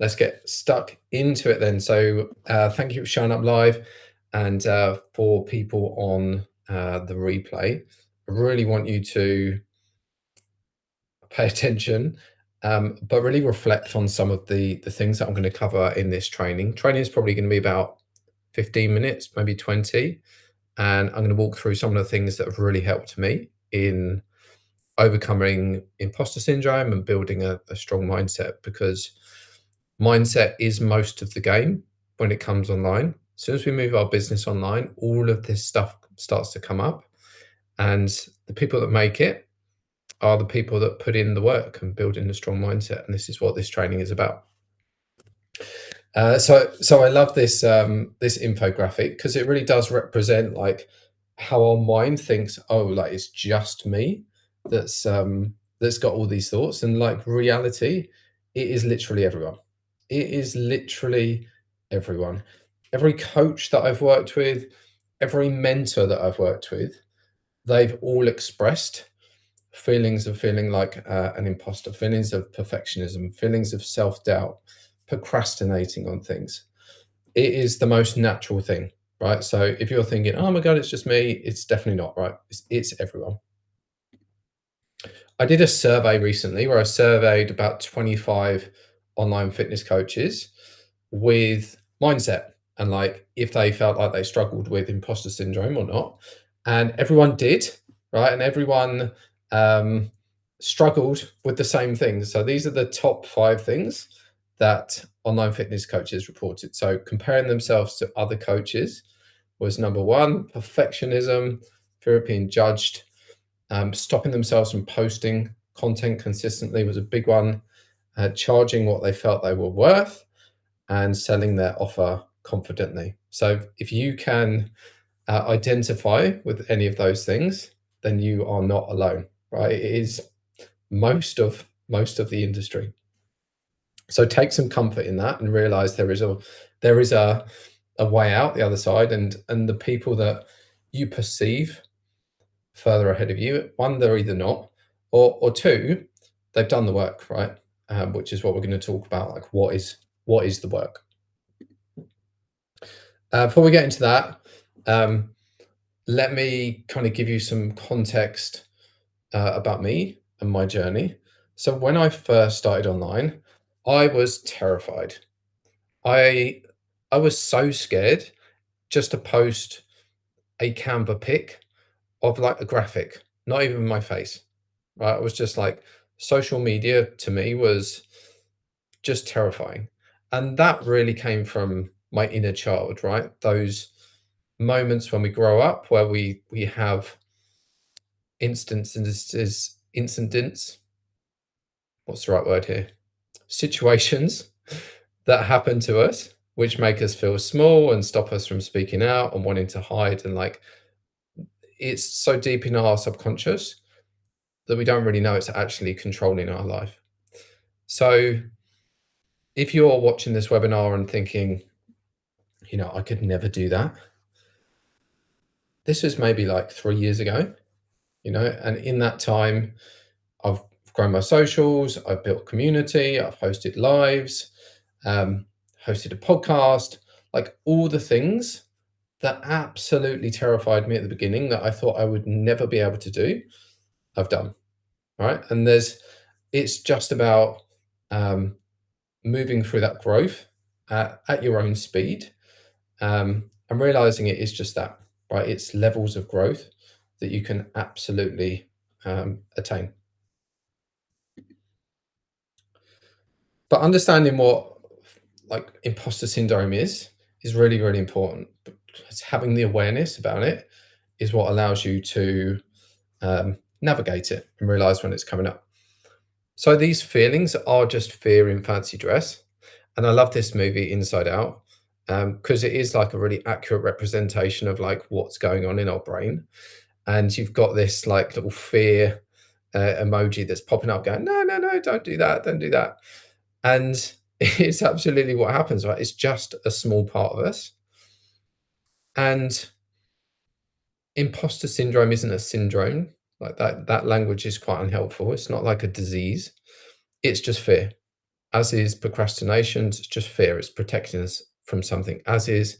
let's get stuck into it then. So thank you for showing up live, and for people on the replay, I really want you to pay attention, but really reflect on some of the things that I'm going to cover in this training. Training is probably going to be about 15 minutes, maybe 20, and I'm going to walk through some of the things that have really helped me in overcoming imposter syndrome and building a strong mindset, because mindset is most of the game when it comes online. As soon as we move our business online, all of this stuff starts to come up, and the people that make it are the people that put in the work and build in a strong mindset. And this is what this training is about. So I love this this infographic, because it really does represent like how our mind thinks, oh, like it's just me that's got all these thoughts, and like reality, it is literally everyone. It is literally everyone. Every coach that I've worked with, every mentor that I've worked with, they've all expressed feelings of feeling like an imposter, feelings of perfectionism, feelings of self-doubt, procrastinating on things. It is the most natural thing, right? So if you're thinking, oh my God, it's just me, it's definitely not, right? It's everyone. I did a survey recently where I surveyed about 25 online fitness coaches with mindset, and like if they felt like they struggled with imposter syndrome or not. And everyone did, right? And everyone struggled with the same things. So these are the top 5 things that online fitness coaches reported. So comparing themselves to other coaches was number 1, perfectionism, fear of being judged. Stopping themselves from posting content consistently was a big one. Charging what they felt they were worth, and selling their offer confidently. So if you can identify with any of those things, then you are not alone, right? It is most of the industry. So take some comfort in that and realize there is a way out the other side, and the people that you perceive further ahead of you, 1, they're either not, or 2, they've done the work, right? Which is what we're going to talk about, like what is the work. Before we get into that, let me kind of give you some context about me and my journey. So when I first started online, I was terrified. I was so scared just to post a Canva pic of like a graphic, not even my face. Right? I was just like, social media to me was just terrifying. And that really came from my inner child, right? Those moments when we grow up where we have incidents, what's the right word here? Situations that happen to us, which make us feel small and stop us from speaking out and wanting to hide. And like, it's so deep in our subconscious that we don't really know it's actually controlling our life. So if you're watching this webinar and thinking, I could never do that, this was maybe like 3 years ago, and in that time, I've grown my socials, I've built a community, I've hosted lives, hosted a podcast, like all the things that absolutely terrified me at the beginning that I thought I would never be able to do, I've done. Right. And it's just about moving through that growth at your own speed, and realizing it is just that, right? It's levels of growth that you can absolutely attain. But understanding what like imposter syndrome is really, really important. Because having the awareness about it is what allows you to navigate it and realize when it's coming up. So these feelings are just fear in fancy dress. And I love this movie Inside Out, because it is like a really accurate representation of like what's going on in our brain. And you've got this like little fear emoji that's popping up going, no, no, no, don't do that, don't do that. And it's absolutely what happens, right? It's just a small part of us. And imposter syndrome isn't a syndrome. Like that language is quite unhelpful. It's not like a disease. It's just fear. As is procrastination, it's just fear. It's protecting us from something. As is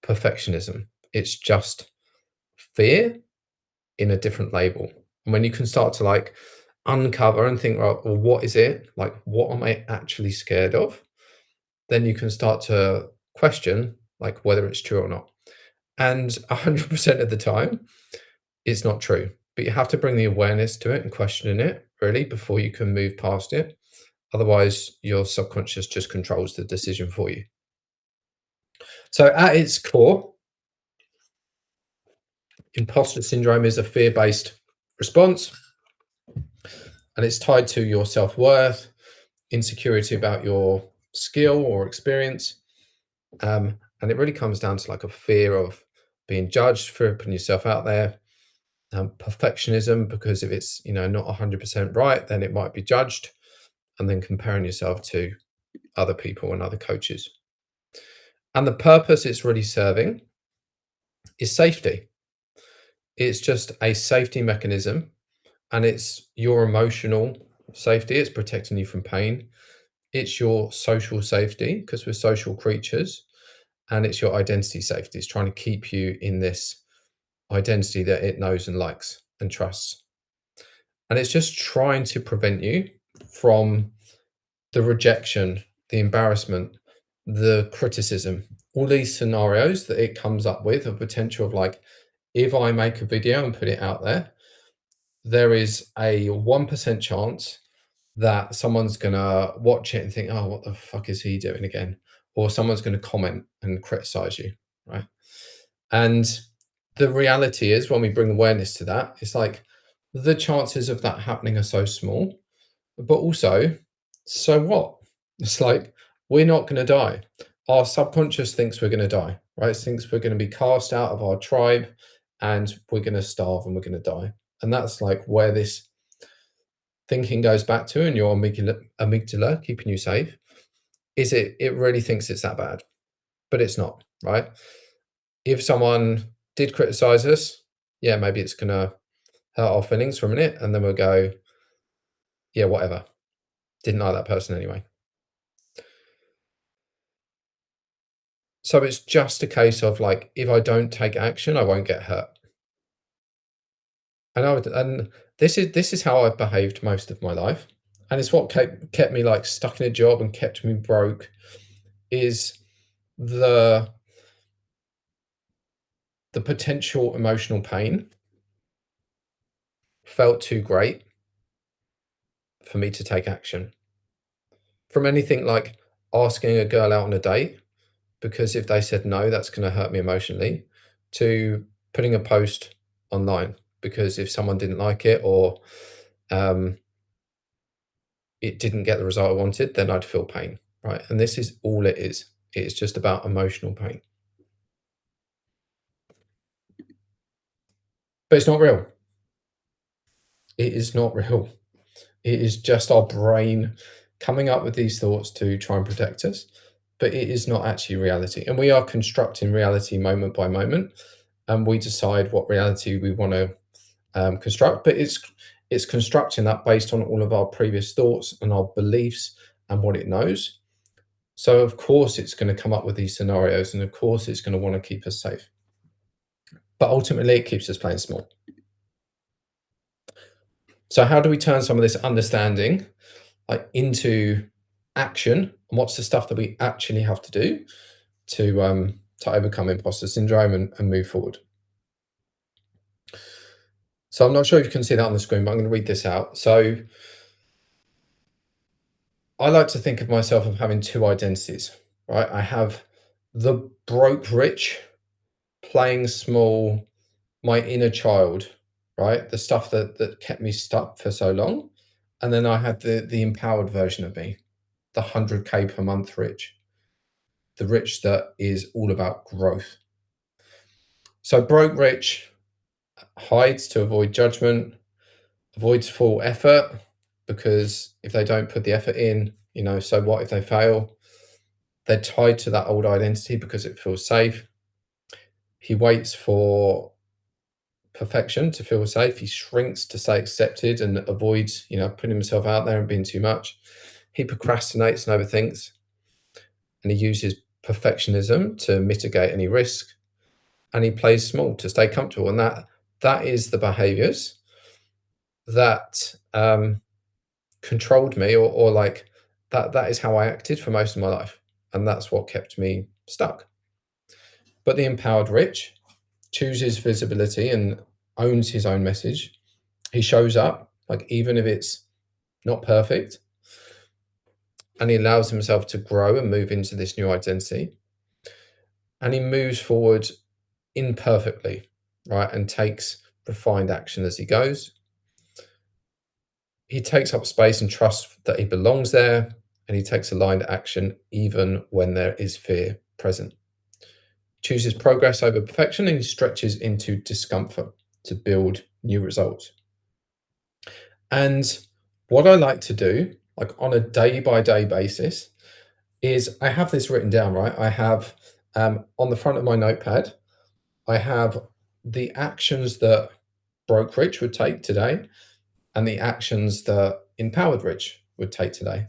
perfectionism. It's just fear in a different label. And when you can start to like uncover and think, right, well, what is it? Like, what am I actually scared of? Then you can start to question like whether it's true or not. And 100% of the time, it's not true. But you have to bring the awareness to it and questioning it really before you can move past it. Otherwise, your subconscious just controls the decision for you. So, at its core, imposter syndrome is a fear based response, and it's tied to your self worth, insecurity about your skill or experience. And it really comes down to like a fear of being judged, fear of putting yourself out there, perfectionism, because if it's not 100% right, then it might be judged, and then comparing yourself to other people and other coaches. And the purpose it's really serving is safety. It's just a safety mechanism, and it's your emotional safety. It's protecting you from pain. It's your social safety because we're social creatures, and it's your identity safety. It's trying to keep you in this identity that it knows and likes and trusts. And it's just trying to prevent you from the rejection, the embarrassment, the criticism, all these scenarios that it comes up with a potential of like, if I make a video and put it out there, there is a 1% chance that someone's gonna watch it and think, oh, what the fuck is he doing again? Or someone's gonna comment and criticize you, right? And the reality is when we bring awareness to that, it's like the chances of that happening are so small, but also, so what? It's like we're not going to die. Our subconscious thinks we're going to die, right? It thinks we're going to be cast out of our tribe and we're going to starve and we're going to die. And that's like where this thinking goes back to, and your amygdala keeping you safe, is it really thinks it's that bad, but it's not, right? If someone did criticize us, yeah, maybe it's going to hurt our feelings for a minute, and then we'll go, yeah, whatever. Didn't like that person anyway. So it's just a case of like, if I don't take action, I won't get hurt. And this is how I've behaved most of my life, and it's what kept me like stuck in a job and kept me broke. Is the potential emotional pain felt too great for me to take action. From anything like asking a girl out on a date, because if they said no, that's going to hurt me emotionally, to putting a post online, because if someone didn't like it or it didn't get the result I wanted, then I'd feel pain, right? And this is all it is. It's just about emotional pain. But it's not real. It is not real. It is just our brain coming up with these thoughts to try and protect us, but it is not actually reality. And we are constructing reality moment by moment, and we decide what reality we want to construct. But it's constructing that based on all of our previous thoughts and our beliefs and what it knows. So of course it's going to come up with these scenarios, and of course it's going to want to keep us safe. But ultimately, it keeps us playing small. So how do we turn some of this understanding like into action, and what's the stuff that we actually have to do to overcome imposter syndrome and move forward? So I'm not sure if you can see that on the screen, but I'm going to read this out. So I like to think of myself as having two identities, right? I have the broke rich, playing small, my inner child, right? The stuff that kept me stuck for so long. And then I had the empowered version of me, the 100K per month rich, the rich that is all about growth. So broke rich hides to avoid judgment, avoids full effort, because if they don't put the effort in, so what if they fail? They're tied to that old identity because it feels safe. He waits for perfection to feel safe. He shrinks to stay accepted and avoids, putting himself out there and being too much. He procrastinates and overthinks, and he uses perfectionism to mitigate any risk, and he plays small to stay comfortable. And that is the behaviors that controlled me, or like that is how I acted for most of my life, and that's what kept me stuck. But the empowered rich chooses visibility and owns his own message. He shows up, like even if it's not perfect, and he allows himself to grow and move into this new identity. And he moves forward imperfectly, right? And takes refined action as he goes. He takes up space and trusts that he belongs there, and he takes aligned action even when there is fear present. Chooses progress over perfection, and he stretches into discomfort to build new results. And what I like to do, like on a day by day basis, is I have this written down, right? I have on the front of my notepad, I have the actions that broke rich would take today and the actions that empowered rich would take today.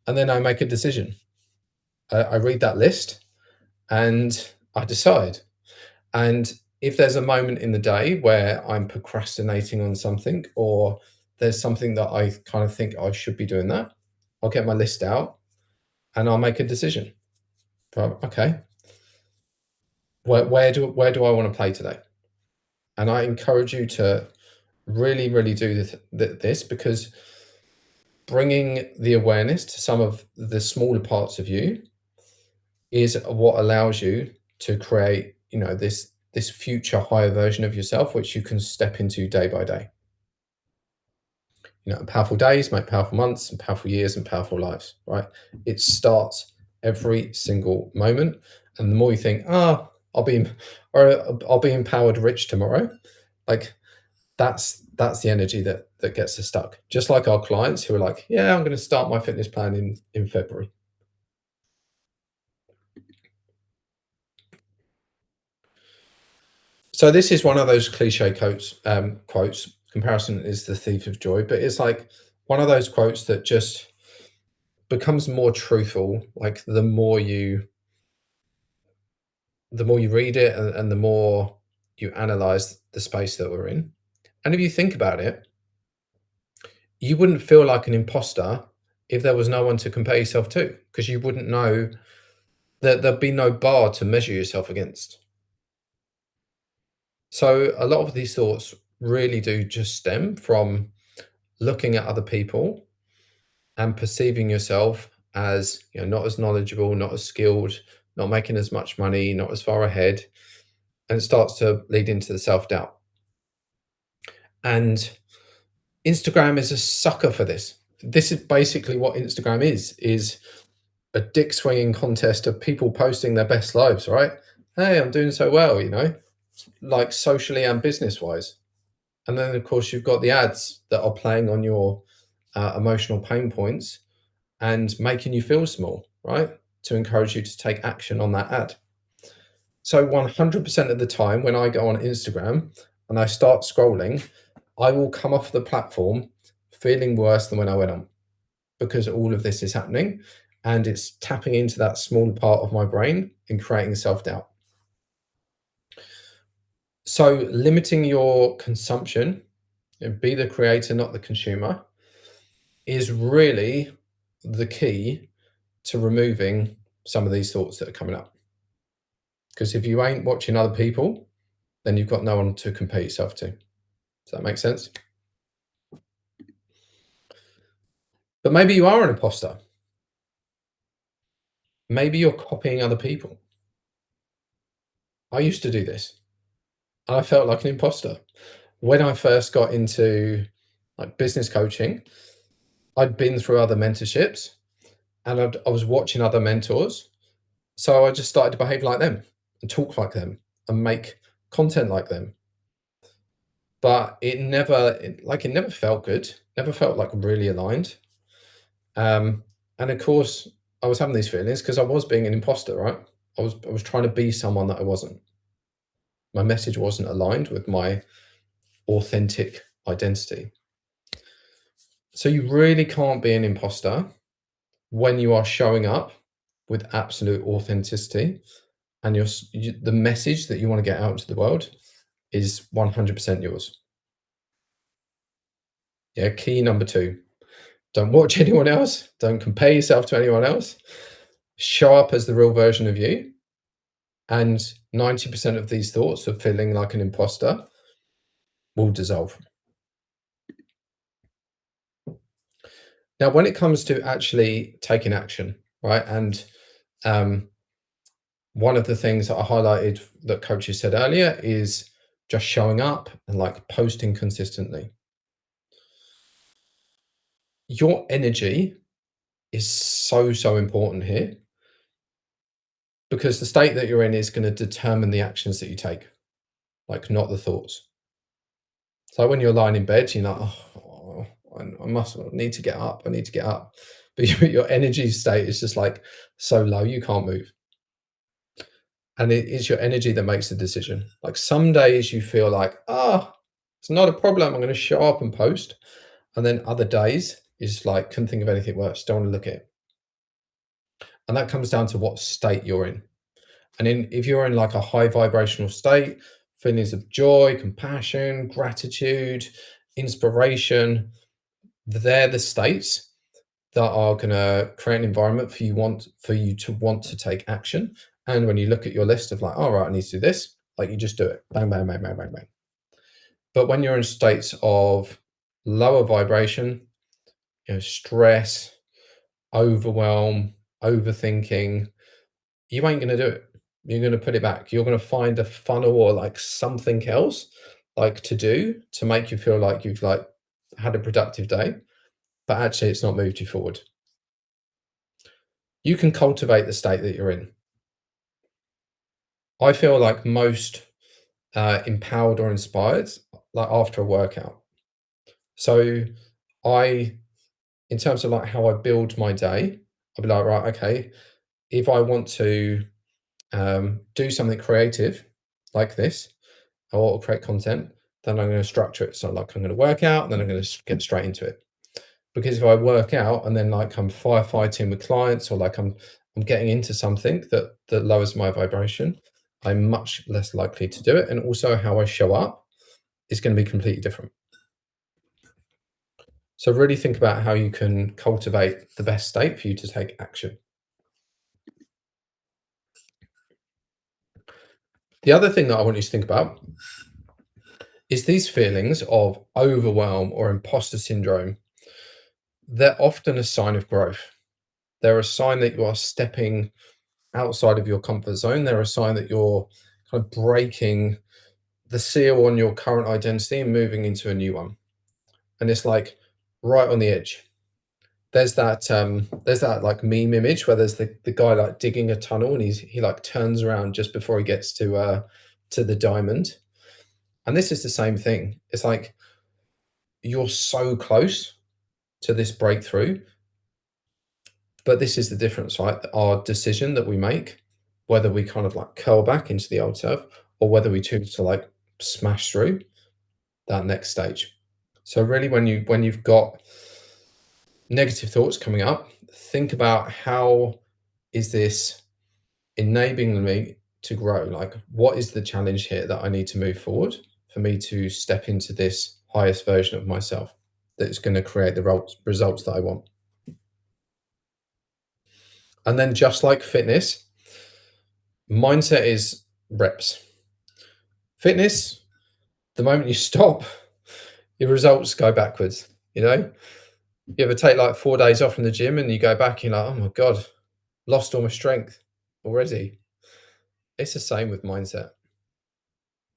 And then I make a decision. I read that list and I decide. And if there's a moment in the day where I'm procrastinating on something, or there's something that I kind of think I should be doing that, I'll get my list out and I'll make a decision. Okay, where do I want to play today? And I encourage you to really, really do this, because bringing the awareness to some of the smaller parts of you is what allows you to create, this future higher version of yourself, which you can step into day by day. Powerful days make powerful months, and powerful years, and powerful lives, right? It starts every single moment. And the more you think, I'll be empowered rich tomorrow, like that's the energy that gets us stuck. Just like our clients who are like, yeah, I'm going to start my fitness plan in February. So this is one of those cliche quotes. Comparison is the thief of joy, but it's like one of those quotes that just becomes more truthful. Like the more you read it, and the more you analyze the space that we're in. And if you think about it, you wouldn't feel like an imposter if there was no one to compare yourself to, because you wouldn't know that there'd be no bar to measure yourself against. So a lot of these thoughts really do just stem from looking at other people and perceiving yourself as, not as knowledgeable, not as skilled, not making as much money, not as far ahead, and it starts to lead into the self-doubt. And Instagram is a sucker for this. This is basically what Instagram is a dick swinging contest of people posting their best lives, right? Hey, I'm doing so well, like socially and business wise. And then, of course, you've got the ads that are playing on your emotional pain points and making you feel small, right? To encourage you to take action on that ad. So 100% of the time when I go on Instagram and I start scrolling, I will come off the platform feeling worse than when I went on, because all of this is happening and it's tapping into that small part of my brain and creating self-doubt. So limiting your consumption, and be the creator, not the consumer, is really the key to removing some of these thoughts that are coming up. Because if you ain't watching other people, then you've got no one to compare yourself to. Does that make sense? But maybe you are an imposter. Maybe you're copying other people. I used to do this, and I felt like an imposter. When I first got into like business coaching, I'd been through other mentorships, and I was watching other mentors. So I just started to behave like them and talk like them and make content like them. But it never felt good, never felt like really aligned. And of course, I was having these feelings because I was being an imposter, right? I was trying to be someone that I wasn't. My message wasn't aligned with my authentic identity. So you really can't be an imposter when you are showing up with absolute authenticity and the message that you want to get out into the world is 100% yours. Yeah, key number two. Don't watch anyone else. Don't compare yourself to anyone else. Show up as the real version of you. And 90% of these thoughts of feeling like an imposter will dissolve. Now, when it comes to actually taking action, right? And one of the things that I highlighted that coaches said earlier is just showing up and like posting consistently. Your energy is so important here because the state that you're in is going to determine the actions that you take, like not the thoughts. So when you're lying in bed, you're like, oh, I must need to get up. I need to get up. But your energy state is just like so low, you can't move. And it's your energy that makes the decision. Like some days you feel like, it's not a problem. I'm going to show up and post. And then other days is like, couldn't think of anything worse. Don't want to look at it. And that comes down to what state you're in. And if you're in like a high vibrational state, feelings of joy, compassion, gratitude, inspiration, they're the states that are going to create an environment for you to want to take action. And when you look at your list of like, all right, I need to do this, like you just do it. Bang, bang, bang, bang, bang, bang. But when you're in states of lower vibration, stress, overwhelm, overthinking, you ain't going to do it. You're going to put it back. You're going to find a funnel or like something else like to do to make you feel like you've like had a productive day, but actually it's not moved you forward. You can cultivate the state that you're in. I feel like most empowered or inspired like after a workout. So in terms of like how I build my day, I'll be like, right, okay, if I want to do something creative like this or create content, then I'm going to structure it. So like I'm going to work out and then I'm going to get straight into it. Because if I work out and then like I'm firefighting with clients or like I'm getting into something that lowers my vibration, I'm much less likely to do it. And also how I show up is going to be completely different. So really think about how you can cultivate the best state for you to take action. The other thing that I want you to think about is these feelings of overwhelm or imposter syndrome. They're often a sign of growth. They're a sign that you are stepping outside of your comfort zone. They're a sign that you're kind of breaking the seal on your current identity and moving into a new one. And it's like right on the edge. There's that like meme image where there's the guy like digging a tunnel and he like turns around just before he gets to the diamond. And this is the same thing. It's like you're so close to this breakthrough, but this is the difference, right? Our decision that we make, whether we kind of like curl back into the old self or whether we choose to like smash through that next stage. So really when you've got negative thoughts coming up, think about how is this enabling me to grow? Like what is the challenge here that I need to move forward for me to step into this highest version of myself that's going to create the results that I want? And then just like fitness, mindset is reps. Fitness, the moment you stop, your results go backwards. You ever take like 4 days off from the gym and you go back, you're like, oh my God, lost all my strength already. It's the same with mindset.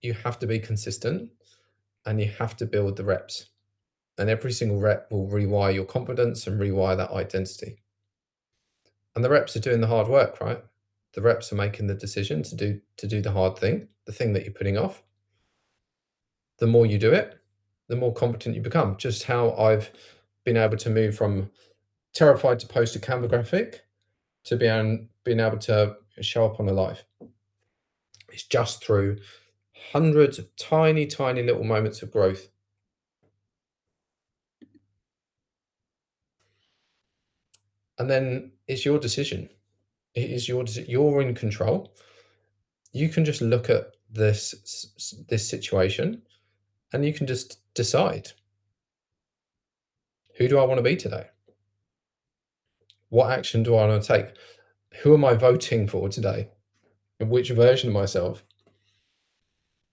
You have to be consistent and you have to build the reps. And every single rep will rewire your confidence and rewire that identity. And the reps are doing the hard work, right? The reps are making the decision to do the hard thing, the thing that you're putting off. The more you do it, the more competent you become. Just how I've been able to move from terrified to post a Canva graphic to being able to show up on a live. It's just through hundreds of tiny, tiny little moments of growth. and then it's your decision. It is you're in control. You can just look at this situation, and you can just decide, who do I want to be today? What action do I want to take? Who am I voting for today? And which version of myself?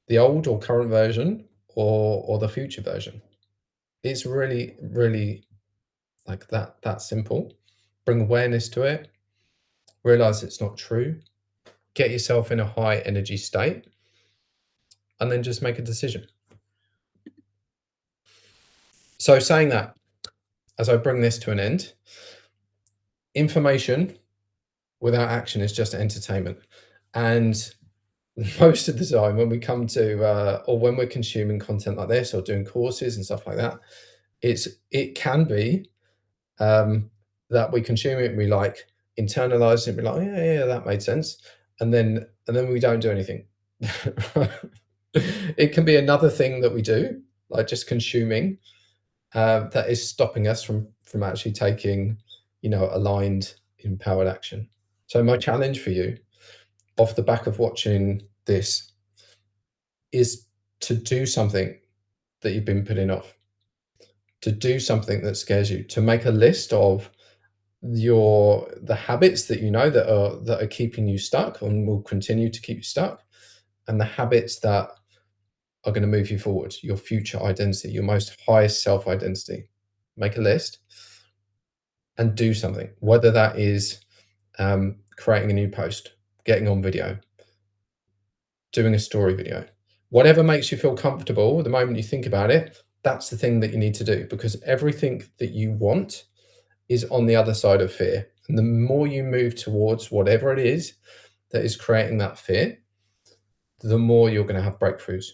The old or current version, or the future version? It's really, really like that simple. Bring awareness to it. Realize it's not true. Get yourself in a high energy state, and then just make a decision. So saying that, as I bring this to an end, information without action is just entertainment. And most of the time when we come to or when we're consuming content like this or doing courses and stuff like that, it can be that we consume it and we like internalize it and be like, "Oh, yeah, yeah, that made sense," and then we don't do anything. It can be another thing that we do, like just consuming, that is stopping us from actually taking, aligned, empowered action. So my challenge for you, off the back of watching this, is to do something that you've been putting off, to do something that scares you, to make a list of the habits that that are keeping you stuck and will continue to keep you stuck, and the habits that are going to move you forward, your future identity, your most highest self identity. Make a list and do something, whether that is creating a new post, getting on video, doing a story video, whatever makes you feel comfortable. The moment you think about it, that's the thing that you need to do, because everything that you want is on the other side of fear. And the more you move towards whatever it is that is creating that fear, the more you're going to have breakthroughs,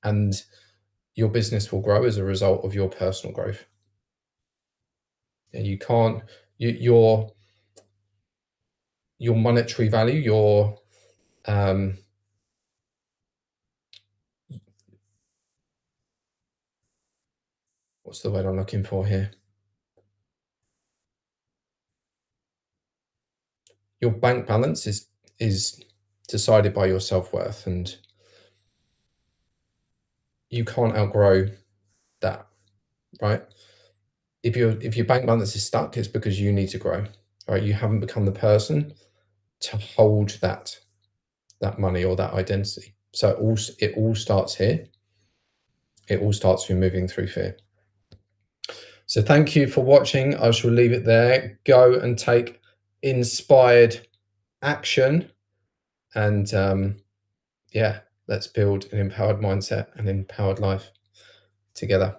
and your business will grow as a result of your personal growth. And you can't, your monetary value, um, what's the word I'm looking for here? Your bank balance is decided by your self-worth, and you can't outgrow that, right? If your bank balance is stuck, it's because you need to grow, right? You haven't become the person to hold that money or that identity. So it all starts here. It all starts with moving through fear. So thank you for watching. I shall leave it there. Go and take inspired action, and yeah, let's build an empowered mindset and empowered life together.